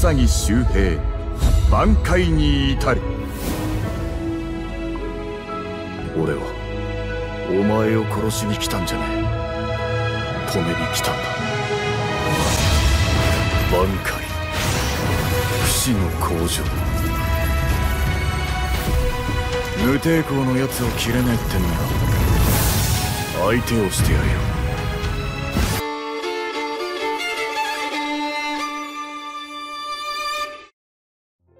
潔周平挽回に至り、俺はお前を殺しに来たんじゃねえ、止めに来たんだ。挽回、不死の向上。無抵抗のやつを切れないってんなら相手をしてやるよ。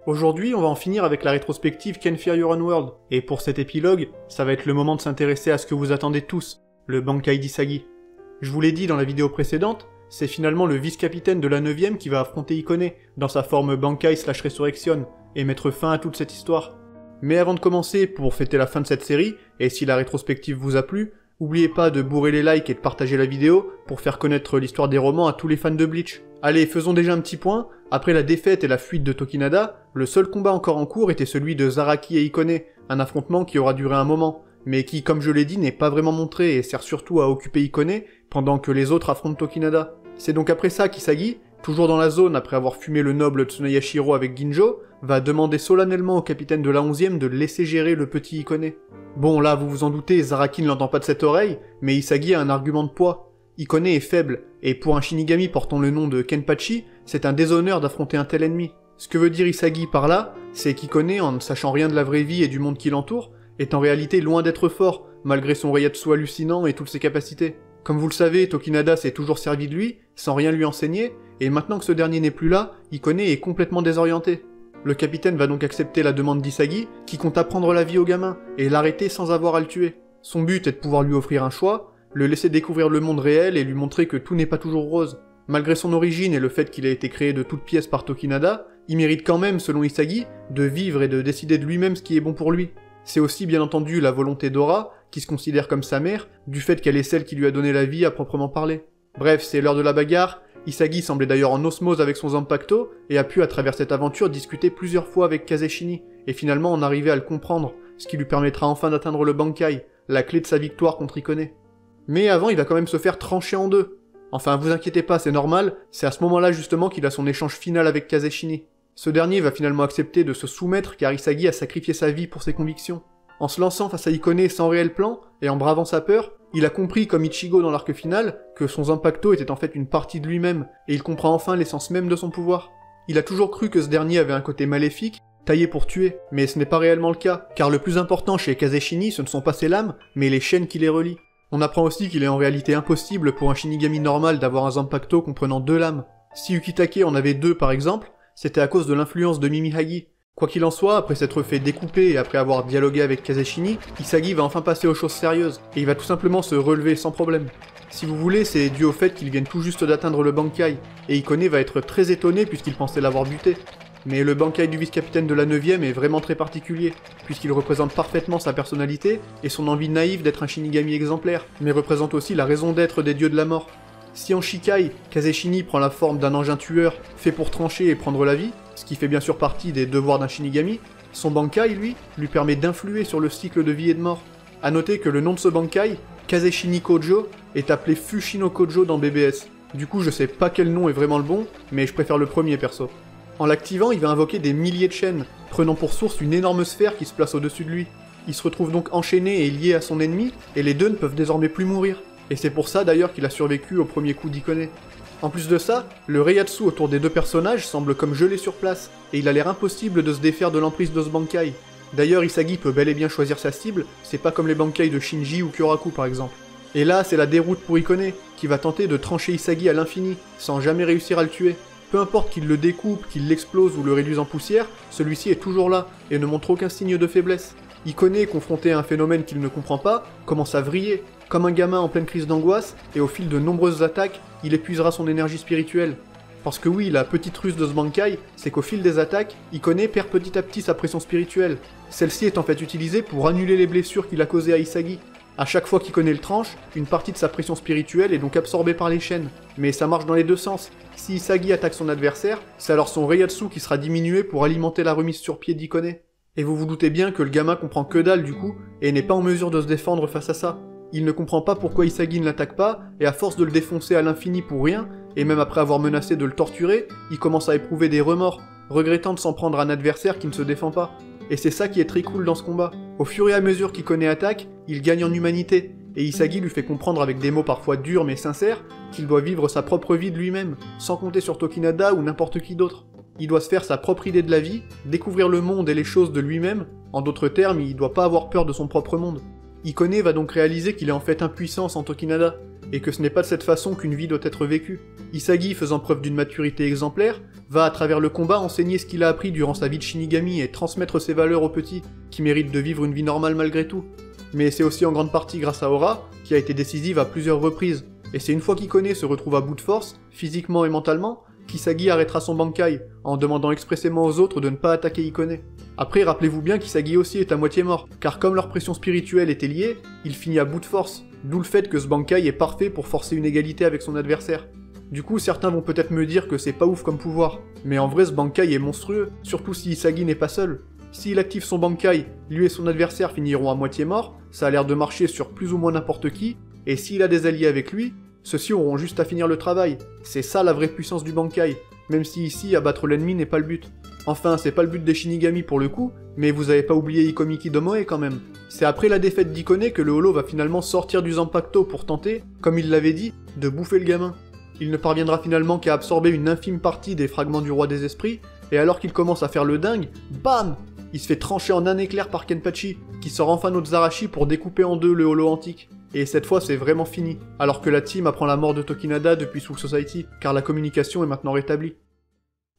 Aujourd'hui, on va en finir avec la rétrospective Ken Fear Your Own World, et pour cet épilogue, ça va être le moment de s'intéresser à ce que vous attendez tous, le Bankai d'Isagi. Je vous l'ai dit dans la vidéo précédente, c'est finalement le vice-capitaine de la 9ème qui va affronter Ikone, dans sa forme Bankai/Resurrection, et mettre fin à toute cette histoire. Mais avant de commencer, pour fêter la fin de cette série, et si la rétrospective vous a plu, n'oubliez pas de bourrer les likes et de partager la vidéo pour faire connaître l'histoire des romans à tous les fans de Bleach. Allez, faisons déjà un petit point. Après la défaite et la fuite de Tokinada, le seul combat encore en cours était celui de Zaraki et Ikone, un affrontement qui aura duré un moment, mais qui, comme je l'ai dit, n'est pas vraiment montré et sert surtout à occuper Ikone, pendant que les autres affrontent Tokinada. C'est donc après ça qu'Isagi, toujours dans la zone après avoir fumé le noble Tsunayashiro avec Ginjo, va demander solennellement au capitaine de la 11ème de laisser gérer le petit Ikone. Bon là, vous vous en doutez, Zaraki ne l'entend pas de cette oreille, mais Isagi a un argument de poids. Ikone est faible, et pour un Shinigami portant le nom de Kenpachi, c'est un déshonneur d'affronter un tel ennemi. Ce que veut dire Isagi par là, c'est qu'Ikone, en ne sachant rien de la vraie vie et du monde qui l'entoure, est en réalité loin d'être fort, malgré son Reiatsu hallucinant et toutes ses capacités. Comme vous le savez, Tokinada s'est toujours servi de lui, sans rien lui enseigner, et maintenant que ce dernier n'est plus là, Ikone est complètement désorienté. Le capitaine va donc accepter la demande d'Isagi, qui compte apprendre la vie au gamin, et l'arrêter sans avoir à le tuer. Son but est de pouvoir lui offrir un choix, le laisser découvrir le monde réel et lui montrer que tout n'est pas toujours rose. Malgré son origine et le fait qu'il a été créé de toutes pièces par Tokinada, il mérite quand même, selon Isagi, de vivre et de décider de lui-même ce qui est bon pour lui. C'est aussi bien entendu la volonté d'Ora, qui se considère comme sa mère, du fait qu'elle est celle qui lui a donné la vie à proprement parler. Bref, c'est l'heure de la bagarre. Isagi semblait d'ailleurs en osmose avec son Zanpakuto, et a pu à travers cette aventure discuter plusieurs fois avec Kazeshini, et finalement en arriver à le comprendre, ce qui lui permettra enfin d'atteindre le Bankai, la clé de sa victoire contre Ikone. Mais avant, il va quand même se faire trancher en deux. Enfin, vous inquiétez pas, c'est normal, c'est à ce moment-là justement qu'il a son échange final avec Kazeshini. Ce dernier va finalement accepter de se soumettre car Isagi a sacrifié sa vie pour ses convictions. En se lançant face à Ikone sans réel plan, et en bravant sa peur, il a compris, comme Ichigo dans l'arc final, que son Zanpakuto était en fait une partie de lui-même, et il comprend enfin l'essence même de son pouvoir. Il a toujours cru que ce dernier avait un côté maléfique, taillé pour tuer, mais ce n'est pas réellement le cas, car le plus important chez Kazeshini ce ne sont pas ses lames, mais les chaînes qui les relient. On apprend aussi qu'il est en réalité impossible pour un Shinigami normal d'avoir un Zanpakuto comprenant 2 lames. Si Ukitake en avait 2 par exemple, c'était à cause de l'influence de Mimihagi. Quoi qu'il en soit, après s'être fait découper et après avoir dialogué avec Kazeshini, Isagi va enfin passer aux choses sérieuses, et il va tout simplement se relever sans problème. Si vous voulez, c'est dû au fait qu'il vienne tout juste d'atteindre le Bankai, et Ikone va être très étonné puisqu'il pensait l'avoir buté. Mais le Bankai du vice-capitaine de la 9ème est vraiment très particulier, puisqu'il représente parfaitement sa personnalité et son envie naïve d'être un Shinigami exemplaire, mais représente aussi la raison d'être des dieux de la mort. Si en Shikai, Kazeshini prend la forme d'un engin tueur fait pour trancher et prendre la vie, ce qui fait bien sûr partie des devoirs d'un Shinigami, son Bankai, lui permet d'influer sur le cycle de vie et de mort. A noter que le nom de ce Bankai, Kazeshini Kojo, est appelé Fushino Kojo dans BBS. Du coup je sais pas quel nom est vraiment le bon, mais je préfère le premier perso. En l'activant, il va invoquer des milliers de chaînes, prenant pour source une énorme sphère qui se place au-dessus de lui. Il se retrouve donc enchaîné et lié à son ennemi, et les deux ne peuvent désormais plus mourir. Et c'est pour ça d'ailleurs qu'il a survécu au premier coup d'Ikone. En plus de ça, le Reiatsu autour des deux personnages semble comme gelé sur place, et il a l'air impossible de se défaire de l'emprise de ce Bankai. D'ailleurs, Isagi peut bel et bien choisir sa cible, c'est pas comme les Bankai de Shinji ou Kyoraku par exemple. Et là, c'est la déroute pour Ikone, qui va tenter de trancher Isagi à l'infini, sans jamais réussir à le tuer. Peu importe qu'il le découpe, qu'il l'explose ou le réduise en poussière, celui-ci est toujours là, et ne montre aucun signe de faiblesse. Ikone, confronté à un phénomène qu'il ne comprend pas, commence à vriller, comme un gamin en pleine crise d'angoisse, et au fil de nombreuses attaques, il épuisera son énergie spirituelle. Parce que oui, la petite ruse de ce Bankai, c'est qu'au fil des attaques, Ikone perd petit à petit sa pression spirituelle. Celle-ci est en fait utilisée pour annuler les blessures qu'il a causées à Isagi. À chaque fois qu'Ikone le tranche, une partie de sa pression spirituelle est donc absorbée par les chaînes. Mais ça marche dans les deux sens. Si Isagi attaque son adversaire, c'est alors son Reiatsu qui sera diminué pour alimenter la remise sur pied d'Ikone. Et vous vous doutez bien que le gamin comprend que dalle du coup, et n'est pas en mesure de se défendre face à ça. Il ne comprend pas pourquoi Isagi ne l'attaque pas, et à force de le défoncer à l'infini pour rien, et même après avoir menacé de le torturer, il commence à éprouver des remords, regrettant de s'en prendre à un adversaire qui ne se défend pas. Et c'est ça qui est très cool dans ce combat. Au fur et à mesure qu'Ikone attaque, il gagne en humanité, et Isagi lui fait comprendre avec des mots parfois durs mais sincères qu'il doit vivre sa propre vie de lui-même, sans compter sur Tokinada ou n'importe qui d'autre. Il doit se faire sa propre idée de la vie, découvrir le monde et les choses de lui-même, en d'autres termes, il doit pas avoir peur de son propre monde. Ikone va donc réaliser qu'il est en fait impuissant sans Tokinada, et que ce n'est pas de cette façon qu'une vie doit être vécue. Isagi, faisant preuve d'une maturité exemplaire, va à travers le combat enseigner ce qu'il a appris durant sa vie de Shinigami et transmettre ses valeurs aux petits, qui méritent de vivre une vie normale malgré tout. Mais c'est aussi en grande partie grâce à Aura, qui a été décisive à plusieurs reprises, et c'est une fois qu'Ikone se retrouve à bout de force, physiquement et mentalement, qu'Isagi arrêtera son Bankai, en demandant expressément aux autres de ne pas attaquer Ikone. Après, rappelez-vous bien qu'Isagi aussi est à moitié mort, car comme leur pression spirituelle était liée, il finit à bout de force, d'où le fait que ce Bankai est parfait pour forcer une égalité avec son adversaire. Du coup, certains vont peut-être me dire que c'est pas ouf comme pouvoir, mais en vrai ce Bankai est monstrueux, surtout si Isagi n'est pas seul. S'il active son Bankai, lui et son adversaire finiront à moitié morts, ça a l'air de marcher sur plus ou moins n'importe qui, et s'il a des alliés avec lui, ceux-ci auront juste à finir le travail. C'est ça la vraie puissance du Bankai, même si ici abattre l'ennemi n'est pas le but. Enfin, c'est pas le but des Shinigami pour le coup, mais vous avez pas oublié Ikomiki Domoe quand même. C'est après la défaite d'Ikone que le Holo va finalement sortir du Zanpakuto pour tenter, comme il l'avait dit, de bouffer le gamin. Il ne parviendra finalement qu'à absorber une infime partie des fragments du Roi des Esprits, et alors qu'il commence à faire le dingue, bam! Il se fait trancher en un éclair par Kenpachi, qui sort enfin notre Zarashi pour découper en deux le Holo antique. Et cette fois c'est vraiment fini, alors que la team apprend la mort de Tokinada depuis Soul Society, car la communication est maintenant rétablie.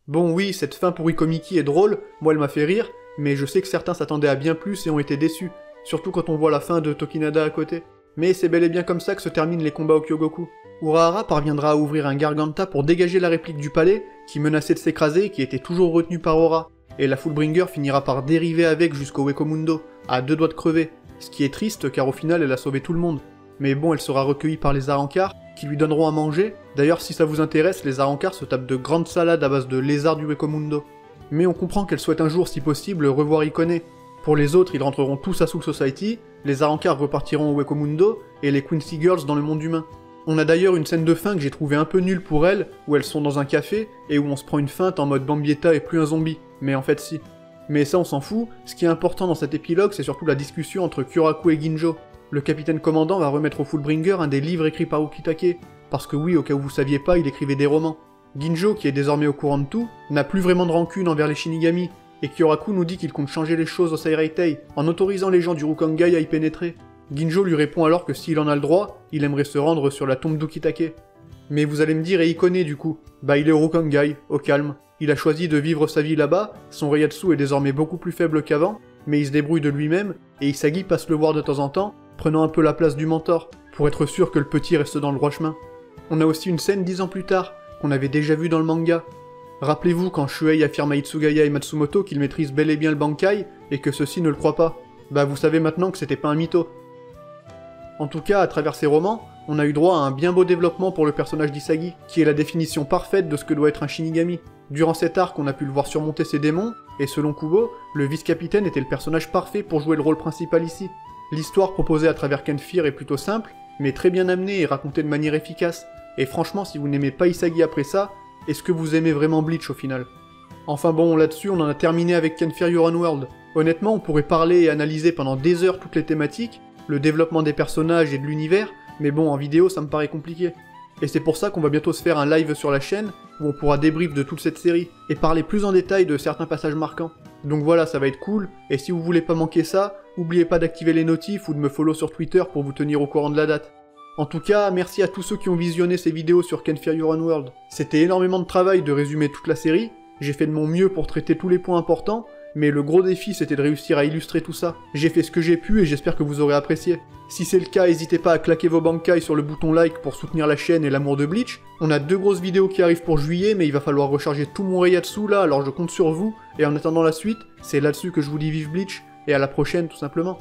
Bon oui, cette fin pour Ikomiki est drôle, moi elle m'a fait rire, mais je sais que certains s'attendaient à bien plus et ont été déçus, surtout quand on voit la fin de Tokinada à côté. Mais c'est bel et bien comme ça que se terminent les combats au Kyogoku. Urahara parviendra à ouvrir un Garganta pour dégager la réplique du palais, qui menaçait de s'écraser et qui était toujours retenue par Aura, et la Fullbringer finira par dériver avec jusqu'au Wekomundo, à 2 doigts de crever, ce qui est triste car au final elle a sauvé tout le monde. Mais bon, elle sera recueillie par les Arrancars, qui lui donneront à manger. D'ailleurs, si ça vous intéresse, les Arrancars se tapent de grandes salades à base de lézards du Wekomundo. Mais on comprend qu'elle souhaite un jour, si possible, revoir Ikone. Pour les autres, ils rentreront tous à Soul Society, les Arrancars repartiront au Wekomundo, et les Quincy Girls dans le monde humain. On a d'ailleurs une scène de fin que j'ai trouvée un peu nulle pour elles, où elles sont dans un café, et où on se prend une feinte en mode Bambietta et plus un zombie. Mais en fait si. Mais ça on s'en fout, ce qui est important dans cet épilogue c'est surtout la discussion entre Kyoraku et Ginjo. Le capitaine commandant va remettre au Fullbringer un des livres écrits par Ukitake, parce que oui, au cas où vous saviez pas, il écrivait des romans. Ginjo, qui est désormais au courant de tout, n'a plus vraiment de rancune envers les Shinigami, et Kyoraku nous dit qu'il compte changer les choses au Seireitei, en autorisant les gens du Rukongai à y pénétrer. Ginjo lui répond alors que s'il en a le droit, il aimerait se rendre sur la tombe d'Ukitake. Mais vous allez me dire, et Ikone du coup? Bah il est au Rukongai, au calme. Il a choisi de vivre sa vie là-bas, son Reiatsu est désormais beaucoup plus faible qu'avant, mais il se débrouille de lui-même, et Isagi passe le voir de temps en temps, prenant un peu la place du mentor, pour être sûr que le petit reste dans le droit chemin. On a aussi une scène 10 ans plus tard, qu'on avait déjà vue dans le manga. Rappelez-vous quand Shuei affirme à Itsugaya et Matsumoto qu'il maîtrise bel et bien le Bankai, et que ceux-ci ne le croient pas. Bah vous savez maintenant que c'était pas un mytho. En tout cas, à travers ces romans, on a eu droit à un bien beau développement pour le personnage d'Isagi, qui est la définition parfaite de ce que doit être un Shinigami. Durant cet arc, on a pu le voir surmonter ses démons, et selon Kubo, le vice-capitaine était le personnage parfait pour jouer le rôle principal ici. L'histoire proposée à travers Kenfir est plutôt simple, mais très bien amenée et racontée de manière efficace. Et franchement, si vous n'aimez pas Isagi après ça, est-ce que vous aimez vraiment Bleach au final? Enfin bon, là-dessus, on en a terminé avec Kenfir Your Own World. Honnêtement, on pourrait parler et analyser pendant des heures toutes les thématiques, le développement des personnages et de l'univers, mais bon, en vidéo, ça me paraît compliqué. Et c'est pour ça qu'on va bientôt se faire un live sur la chaîne, où on pourra débrief de toute cette série, et parler plus en détail de certains passages marquants. Donc voilà, ça va être cool, et si vous voulez pas manquer ça, n'oubliez pas d'activer les notifs ou de me follow sur Twitter pour vous tenir au courant de la date. En tout cas, merci à tous ceux qui ont visionné ces vidéos sur Kenfir Your Own World. C'était énormément de travail de résumer toute la série, j'ai fait de mon mieux pour traiter tous les points importants, mais le gros défi c'était de réussir à illustrer tout ça. J'ai fait ce que j'ai pu et j'espère que vous aurez apprécié. Si c'est le cas, n'hésitez pas à claquer vos Bankai sur le bouton like pour soutenir la chaîne et l'amour de Bleach. On a 2 grosses vidéos qui arrivent pour juillet, mais il va falloir recharger tout mon Reiatsu là, alors je compte sur vous, et en attendant la suite, c'est là-dessus que je vous dis vive Bleach, et à la prochaine tout simplement.